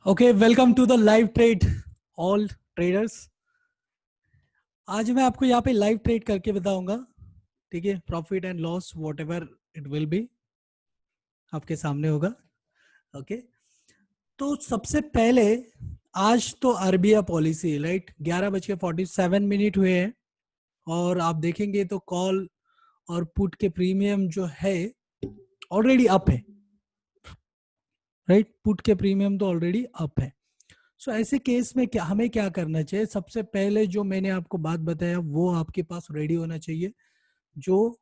Okay, welcome to the live trade all traders. आज मैं आपको यहाँ पे लाइव ट्रेड करके बताऊंगा। ठीक है, profit and loss what ever it will be आपके सामने होगा। ओके, तो सबसे पहले आज तो आरबीआई पॉलिसी राइट 11:47 हुए हैं और आप देखेंगे तो कॉल और पुट के प्रीमियम जो है ऑलरेडी अप है। राइट, पुट के प्रीमियम तो ऑलरेडी अप है। सो ऐसे केस में क्या हमें क्या करना चाहिए? सबसे पहले जो मैंने आपको बात बताया वो आपके पास रेडी होना चाहिए। जो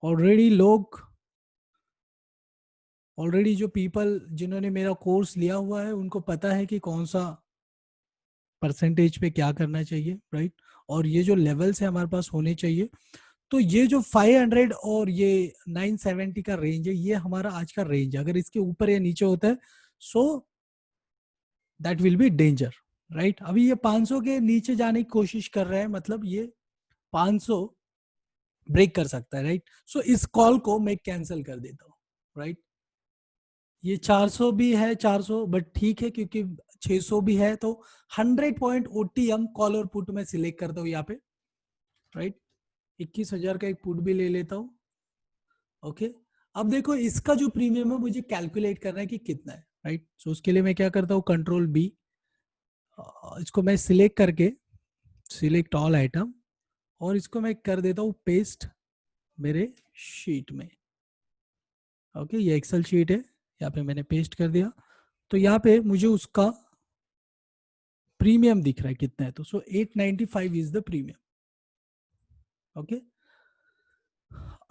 ऑलरेडी जो पीपल जिन्होंने मेरा कोर्स लिया हुआ है उनको पता है कि कौन सा परसेंटेज पे क्या करना चाहिए, राइट। और ये जो लेवल्स है हमारे पास होने चाहिए। तो ये जो 500 और ये 970 का रेंज है, ये हमारा आज का रेंज है। अगर इसके ऊपर या नीचे होता है so that will be danger, right. अभी ये 500 के नीचे जाने की कोशिश कर रहे हैं, मतलब ये 500 ब्रेक कर सकता है, राइट। सो इस कॉल को मैं कैंसिल कर देता हूँ, राइट। ये 400 भी है, 400 बट ठीक है क्योंकि 600 भी है, तो 100 पॉइंट ओटीएम कॉल और पुट में सिलेक्ट करता हूँ यहाँ पे, राइट। 21,000 का एक पुट भी ले लेता हूँ। ओके, अब देखो इसका जो प्रीमियम है मुझे कैलकुलेट करना है कि कितना है, राइट। सो उसके लिए मैं क्या करता हूँ, कंट्रोल बी, इसको मैं सिलेक्ट करके सिलेक्ट ऑल आइटम और इसको मैं कर देता हूँ पेस्ट मेरे शीट में। ओके, ये एक्सेल शीट है, यहाँ पे मैंने पेस्ट कर दिया। तो यहाँ पे मुझे उसका प्रीमियम दिख रहा है कितना है, तो 895 इज द प्रीमियम। ओके,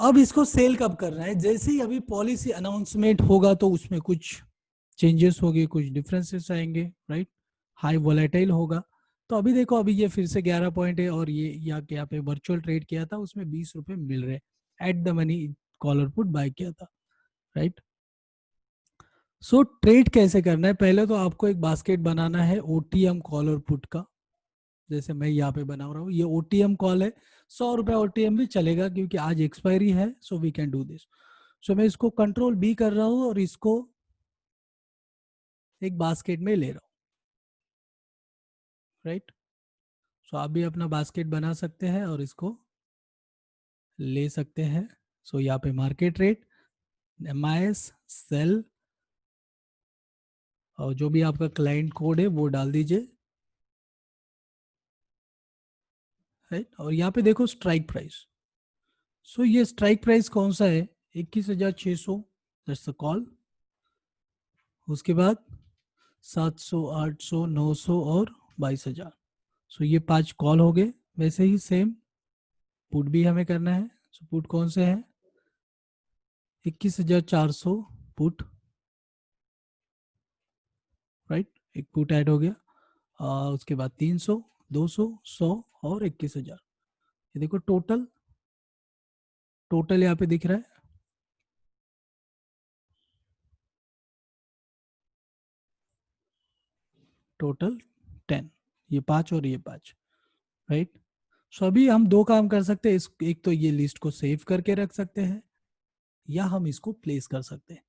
अब इसको सेल कब करना है? जैसे ही अभी पॉलिसी अनाउंसमेंट होगा तो उसमें कुछ चेंजेस होंगे, कुछ डिफरेंसेस आएंगे, राइट। हाई वोलेटाइल होगा। तो अभी देखो, अभी ये फिर से 11 पॉइंट है और ये यहाँ पे वर्चुअल ट्रेड किया था, उसमें 20 रुपए मिल रहे at the money, call or put buy किया था, राइट। सो ट्रेड कैसे करना है? पहले तो आपको एक बास्केट बनाना है ओटीएम कॉल और पुट का, जैसे मैं यहाँ पे बना रहा हूँ। ये ओटीएम कॉल है, 100 रुपए ओटीएम भी चलेगा क्योंकि आज एक्सपायरी है, so we can do this. So मैं इसको कंट्रोल बी कर रहा हूँ और इसको एक बास्केट में ले रहा हूँ, राइट। सो आप भी अपना बास्केट बना सकते हैं और इसको ले सकते हैं। सो यहाँ पे मार्केट रेट, MIS, सेल और जो भी आपका क्लाइंट कोड है वो डाल दीजिए, राइट। और यहाँ पे देखो स्ट्राइक प्राइस। सो ये स्ट्राइक प्राइस कौन सा है? 21,600, दैट्स द कॉल। उसके बाद 700, 800, 900 और 22,000। सो ये 5 कॉल हो गए। वैसे ही सेम पुट भी हमें करना है। सो पुट कौन से हैं? 21,400 पुट, राइट। एक पुट ऐड हो गया। उसके बाद 300, 200, 100 और 21,000। ये देखो टोटल, टोटल यहाँ पे दिख रहा है टोटल 10। ये 5 और ये 5, राइट। सो अभी हम दो काम कर सकते हैं। एक तो ये लिस्ट को सेव करके रख सकते हैं या हम इसको प्लेस कर सकते हैं।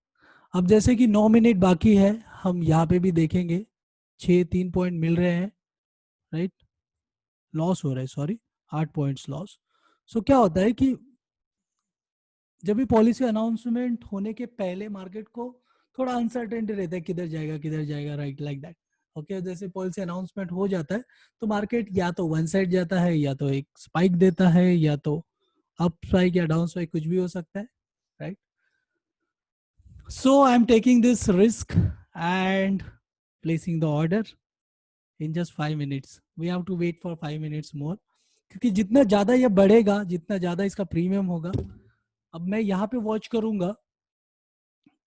अब जैसे कि 9 मिनट बाकी है, हम यहाँ पे भी देखेंगे 3 पॉइंट मिल रहे हैं, राइट। लॉस हो रहा है, सॉरी, 8 पॉइंट्स लॉस। सो क्या होता है कि जब भी पॉलिसी अनाउंसमेंट होने के पहले मार्केट को थोड़ा अनसर्टेनिटी रहता है, किधर जाएगा किधर जाएगा, राइट, लाइक दैट। ओके, जैसे पॉलिसी अनाउंसमेंट हो जाता है तो मार्केट या तो वन साइड जाता है, या तो एक स्पाइक देता है, या तो अप स्पाइक या डाउन स्पाइक, कुछ भी हो सकता है, right. So I am taking this risk and placing the order in just 5 minutes. We have to wait for 5 minutes more, क्योंकि जितना ज्यादा ये बढ़ेगा, जितना ज्यादा इसका प्रीमियम होगा। अब मैं यहाँ पे वॉच करूंगा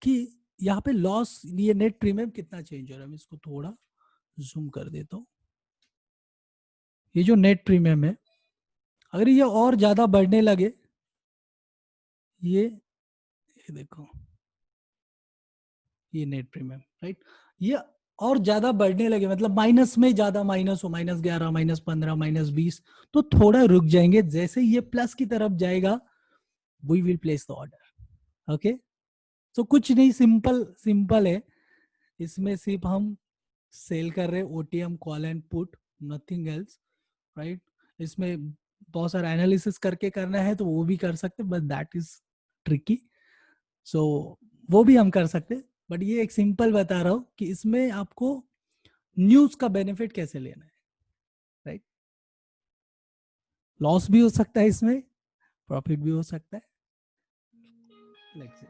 कि यहाँ पे लॉस, ये नेट प्रीमियम कितना चेंज हो रहा है। मैं इसको थोड़ा जूम कर देता हूँ। ये जो नेट प्रीमियम है, अगर ये और ज्यादा बढ़ने लगे, ये देखो, ये नेट प्रीमियम, राइट। ये और ज्यादा बढ़ने लगे, मतलब माइनस में ज्यादा माइनस हो, -11, -15, -20, तो थोड़ा रुक जाएंगे। जैसे ये प्लस की तरफ जाएगा we will place the order. Okay, तो कुछ नहीं, सिंपल सिंपल है। इसमें सिर्फ हम सेल कर रहे OTM call and put, nothing else, right. इसमें बहुत सारा एनालिसिस करके करना है तो वो भी कर सकते, बट दैट इज ट्रिकी। सो वो भी हम कर सकते, बट ये एक सिंपल बता रहा हूँ कि इसमें आपको न्यूज का बेनिफिट कैसे लेना है, राइट। लॉस भी हो सकता है इसमें, प्रॉफिट भी हो सकता है। Let's see.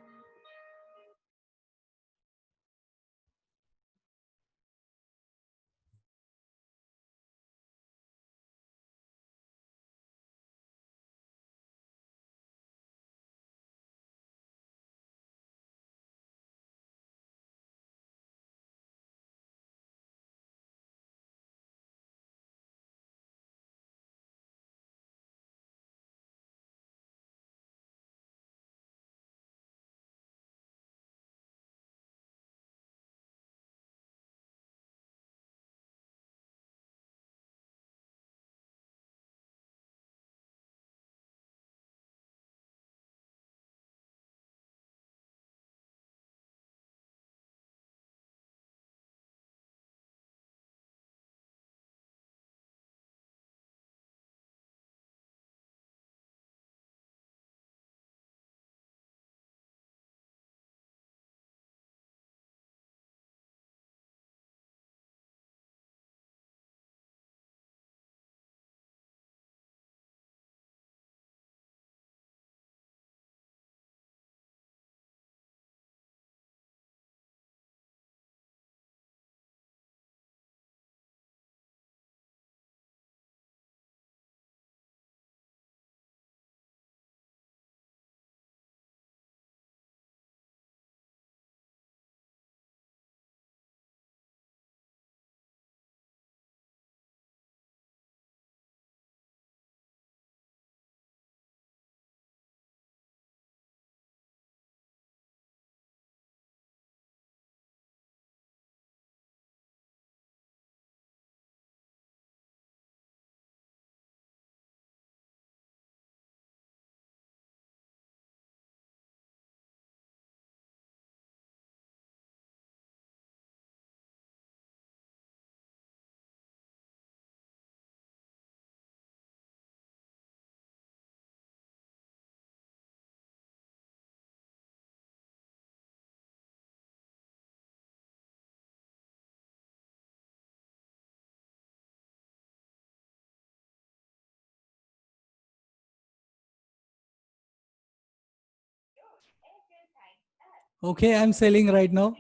Okay, I'm selling right now.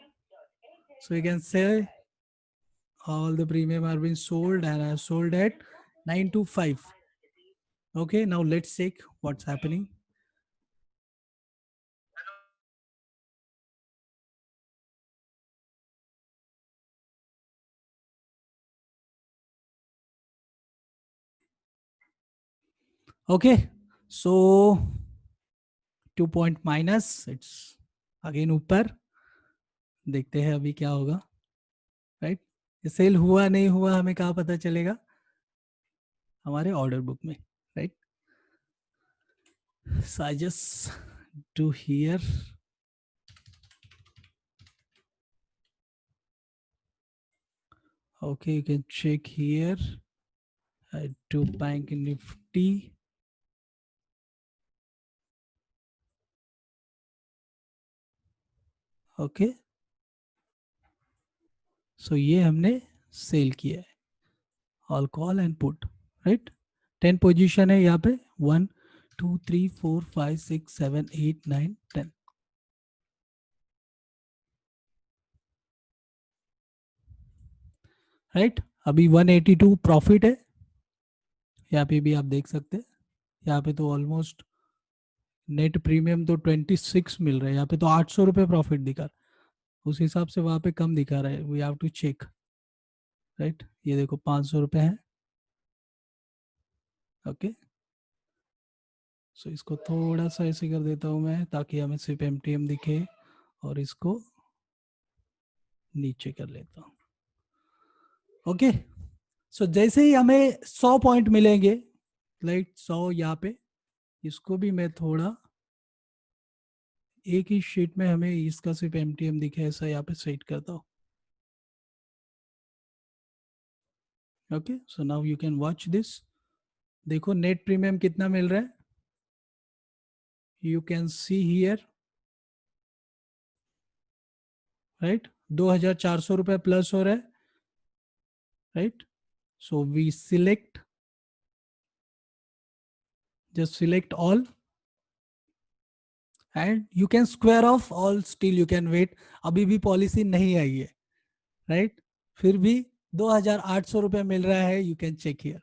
So you can say all the premium are being sold and I sold at 925. Okay, now let's check what's happening. Okay, so 2 point minus, it's again ऊपर, देखते हैं अभी क्या होगा, right. ये cell हुआ नहीं हुआ हमें कहाँ पता चलेगा, हमारे ऑर्डर बुक में, right. So I just do here. Okay, you can check here. I do Bank Nifty. Okay. So ये हमने सेल किया है, all call and put, right. 10 position है यहाँ पे, 1 2 3 4 5 6 7 8 9 10, राइट। अभी 182 प्रॉफिट है, यहाँ पे भी आप देख सकते हैं। यहाँ पे तो ऑलमोस्ट नेट प्रीमियम तो 26 मिल रहा है, यहाँ पे तो 800 रुपये प्रॉफिट दिखा रहा है, उस हिसाब से वहाँ पे कम दिखा रहा है, we have to check, right. ये देखो 500 रुपये है। ओके, सो इसको थोड़ा सा ऐसे कर देता हूँ मैं, ताकि हमें सिर्फ एमटीएम दिखे, और इसको नीचे कर लेता हूँ। ओके, सो जैसे ही हमें 100 पॉइंट मिलेंगे, लाइक 100 यहाँ पे, इसको भी मैं थोड़ा एक ही शीट में हमें इसका सिर्फ एमटीएम दिखे ऐसा यहाँ पे सेट करता हूँ। Okay, so now you can watch this. देखो नेट प्रीमियम कितना मिल रहा है. You can see here, right. 2,400 रुपये प्लस हो रहा है, right. So we select, just select all and you can square off all, still you can wait. अभी भी पॉलिसी नहीं आई है, राइट. फिर भी 2,800 रुपये मिल रहा है. You can check here.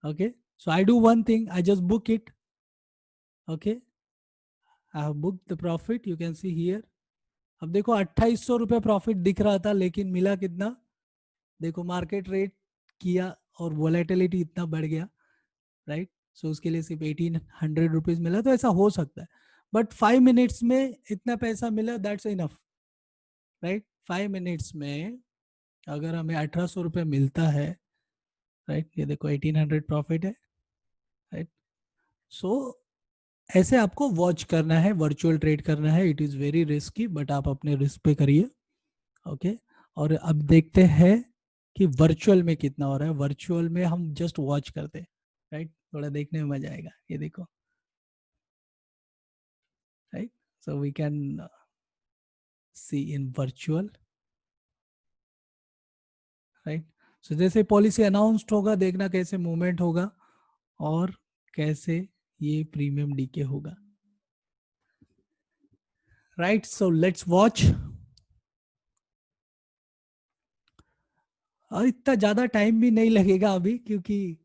Okay, so I do one thing, I just book it. Okay, I have book the profit, you can see here. अब देखो 2,800 रुपये प्रॉफिट दिख रहा था, लेकिन मिला कितना. देखो मार्केट रेट किया और वोलेटिलिटी इतना बढ़ गया, राइट. सो उसके लिए सिर्फ 1,800 रुपीज मिला. तो ऐसा हो सकता है, बट 5 मिनट्स में इतना पैसा मिला, दैट्स इनफ, राइट. 5 मिनट्स में अगर हमें 1,800 रुपये मिलता है, राइट. ये देखो 1,800 प्रॉफिट है, राइट. सो ऐसे आपको वॉच करना है, वर्चुअल ट्रेड करना है. It is very risky, but आप अपने रिस्क पे करिए. ओके, और अब देखते हैं कि वर्चुअल में कितना हो रहा है. वर्चुअल में हम जस्ट वॉच करते हैं, राइट. थोड़ा देखने में मजा आएगा. ये देखो, right. So we can see in virtual, right. So जैसे पॉलिसी अनाउंस्ड होगा, देखना कैसे मूवमेंट होगा और कैसे ये प्रीमियम डीके होगा, राइट. So let's watch. और इतना ज्यादा टाइम भी नहीं लगेगा अभी, क्योंकि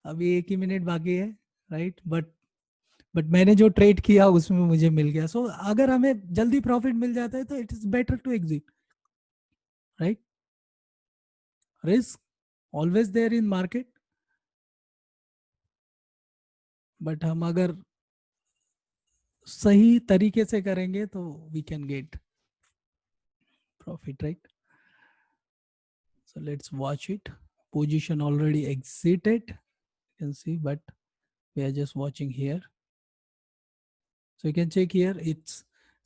अभी 1 ही मिनट बाकी है, राइट. बट मैंने जो ट्रेड किया उसमें मुझे मिल गया. सो अगर हमें जल्दी प्रॉफिट मिल जाता है तो it is better to exit, right. Risk always there in market, but हम अगर सही तरीके से करेंगे तो we can get profit, right. So let's watch it. Position already exited, you can see, but we are just watching here. So you can check here, it's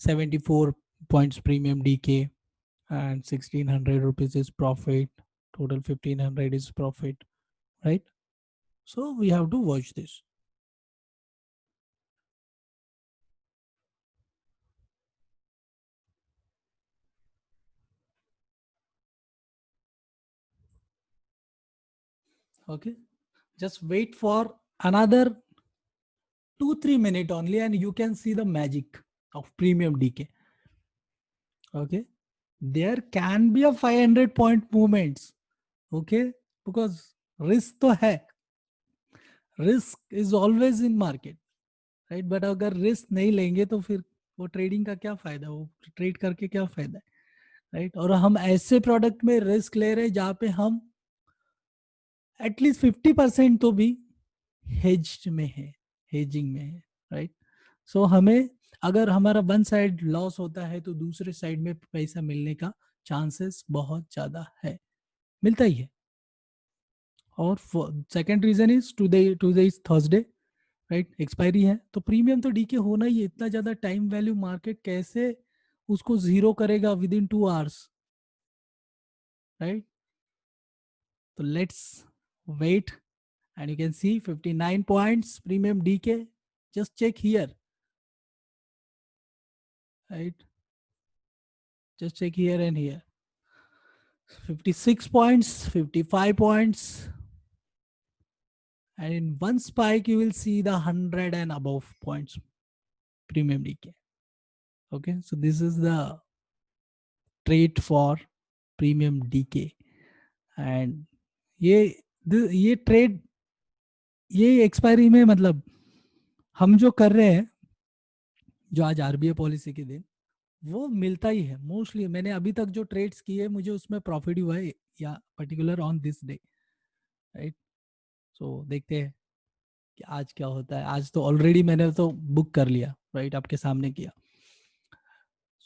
74 points premium DK and 1,600 rupees is profit. Total 1,500 is profit, right? So we have to watch this. Okay, just wait for another 2-3 minutes only and you can see the magic of premium DK. Okay, there can be a 500 point movements. Okay, because risk तो है, risk is always in market, right. But अगर risk नहीं लेंगे तो फिर वो trading का क्या फायदा, वो ट्रेड करके क्या फायदा है, राइट. और हम ऐसे प्रोडक्ट में रिस्क ले रहे हैं जहाँ पे हम एटलीस्ट 50% तो भी हेज्ड में है, हेजिंग में है, राइट. सो हमें अगर हमारा वन साइड लॉस होता है तो दूसरे साइड में पैसा मिलने का चांसेस बहुत ज्यादा है, मिलता ही है. और second reason is today is Thursday, right. Expiry है तो प्रीमियम तो डीके होना ही है. इतना ज्यादा टाइम वैल्यू मार्केट कैसे उसको जीरो करेगा विद इन 2 आवर्स, राइट. तो let's wait and you can see 59 points premium decay. Just check here, right. Just check here and here. 56 points, 55 points, and in one spike you will see the 100 and above points premium DK. Okay, so this is the trade for premium DK. And ये trade, ये expiry में मतलब हम जो कर रहे हैं, जो आज आरबीआई पॉलिसी के दिन, वो मिलता ही है मोस्टली. मैंने अभी तक जो ट्रेड्स किए मुझे उसमें प्रॉफिट हुआ है, या particular on this day, right. So देखते हैं कि आज क्या होता है. आज तो ऑलरेडी मैंने तो बुक कर लिया, राइट, आपके सामने किया.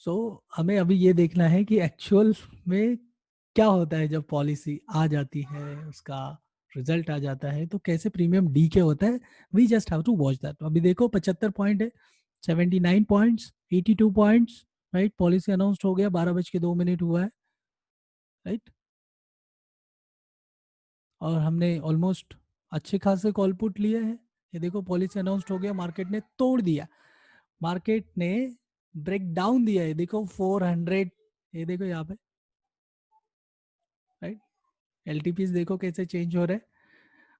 सो हमें अभी ये देखना है कि एक्चुअल में क्या होता है जब पॉलिसी आ जाती है, उसका रिजल्ट आ जाता है तो कैसे प्रीमियम डी के होता है. We just have to watch that. अभी देखो 75 पॉइंट है, 79 points, 82 points, right. Policy announced हो गया, 12 बज के 2 मिनट हुआ है, राइट. और हमने ऑलमोस्ट अच्छे खासे कॉल पुट लिए हैं। ये देखो पॉलिसी अनाउंस्ड हो गया, मार्केट ने तोड़ दिया, मार्केट ने ब्रेक डाउन दिया है, देखो 400, ये देखो यहाँ पे, राइट। एलटीपीज देखो कैसे चेंज हो रहे हैं,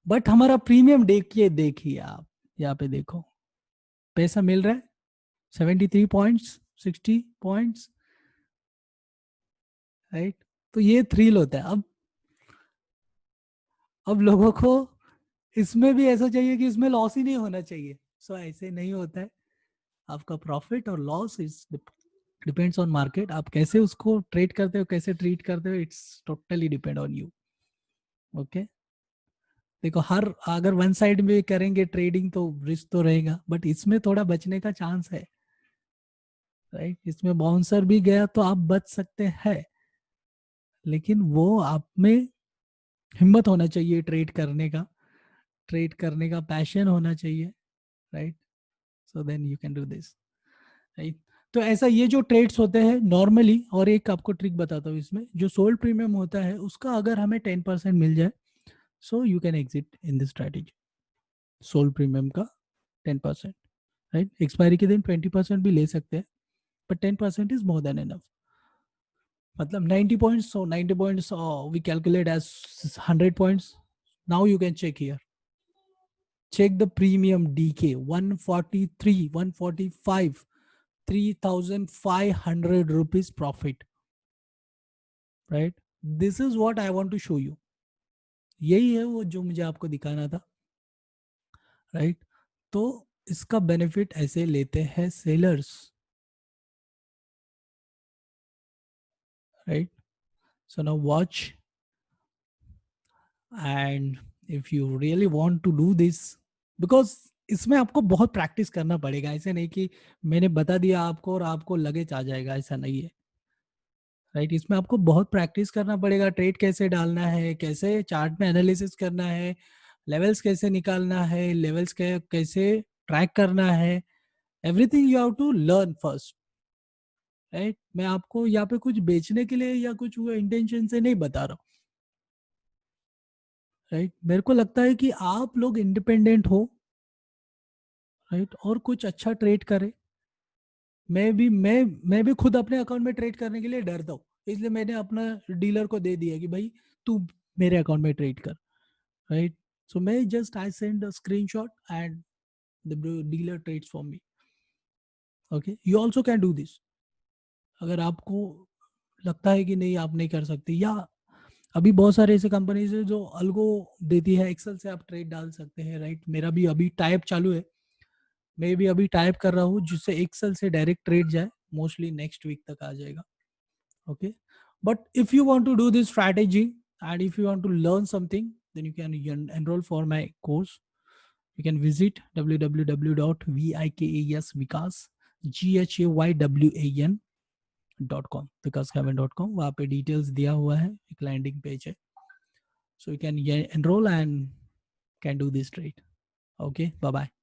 बट हमारा प्रीमियम देखिए, देखिए आप यहाँ पे देखो, पैसा मिल रहा है 73 पॉइंट्स, 60 पॉइंट्स, राइट। तो ये थ्रिल होता है। अब लोगों को इसमें भी ऐसा चाहिए कि इसमें लॉस ही नहीं होना चाहिए। सो ऐसे नहीं होता है। आपका प्रॉफिट और loss is depends on market, आप कैसे उसको ट्रेड करते हो, कैसे ट्रीट करते हो, it's totally depend on you. Okay, देखो हर अगर वन साइड में करेंगे ट्रेडिंग तो रिस्क तो रहेगा, बट इसमें थोड़ा बचने का चांस है, राइट। इसमें बाउंसर भी गया तो आप बच सकते हैं, लेकिन वो आप में हिम्मत होना चाहिए ट्रेड करने का, ट्रेड करने का पैशन होना चाहिए, right. So then you can do this, right. तो ऐसा ये जो ट्रेड्स होते हैं नॉर्मली, और एक आपको ट्रिक बताता हूँ इसमें, जो सोल्ड प्रीमियम होता है उसका अगर हमें 10% मिल जाए, so you can exit in this strategy. Sold premium का 10%, राइट। एक्सपायरी के दिन 20% भी ले सकते हैं, but 10% is more than enough. मतलब 90 points, so 90 points we calculate as 100 points. Now you can check here. Check the premium DK 143, 145, 3,500 rupees profit, right? This is what I want to show you. यही है वो जो मुझे आपको दिखाना था, right. तो इसका बेनिफिट ऐसे लेते हैं sellers, right. So now watch, and if you really want to do this, because इसमें आपको बहुत प्रैक्टिस करना पड़ेगा, ऐसे नहीं कि मैंने बता दिया आपको और आपको लगेज आ जाएगा, ऐसा नहीं है, राइट। इसमें आपको बहुत प्रैक्टिस करना पड़ेगा, ट्रेड कैसे डालना है, कैसे चार्ट में एनालिसिस करना है, लेवल्स कैसे निकालना है, लेवल्स कैसे ट्रैक करना है, everything you have to learn first, right. मैं आपको यहाँ पे कुछ बेचने के लिए या कुछ वो इंटेंशन से नहीं बता रहा हूँ, राइट। मेरे को लगता है कि आप लोग इंडिपेंडेंट हो, राइट, और कुछ अच्छा ट्रेड करे। मैं भी खुद अपने अकाउंट में ट्रेड करने के लिए डरता हूँ, इसलिए मैंने अपना डीलर को दे दिया कि भाई तू मेरे अकाउंट में ट्रेड कर, राइट। सो मैं just I send a screenshot and the dealer trades for me. Okay, you also can do this. अगर आपको लगता है कि नहीं आप नहीं कर सकते, या अभी बहुत सारे ऐसे कंपनीज है जो अल्गो देती है, एक्सेल से आप ट्रेड डाल सकते हैं, राइट। मेरा भी अभी टाइप चालू है, मैं भी अभी टाइप कर रहा हूँ जिससे एक्सेल से डायरेक्ट ट्रेड जाए, मोस्टली नेक्स्ट वीक तक आ जाएगा। Okay, but if you want to do this strategy and if you want to learn something, then you can enroll for my course. You can visit www.vikasvikas GHAYWAN.com, vikashavan.com। वहाँ पे details दिया हुआ है, एक landing page है, so you can enroll and can do this trade. Okay, bye bye.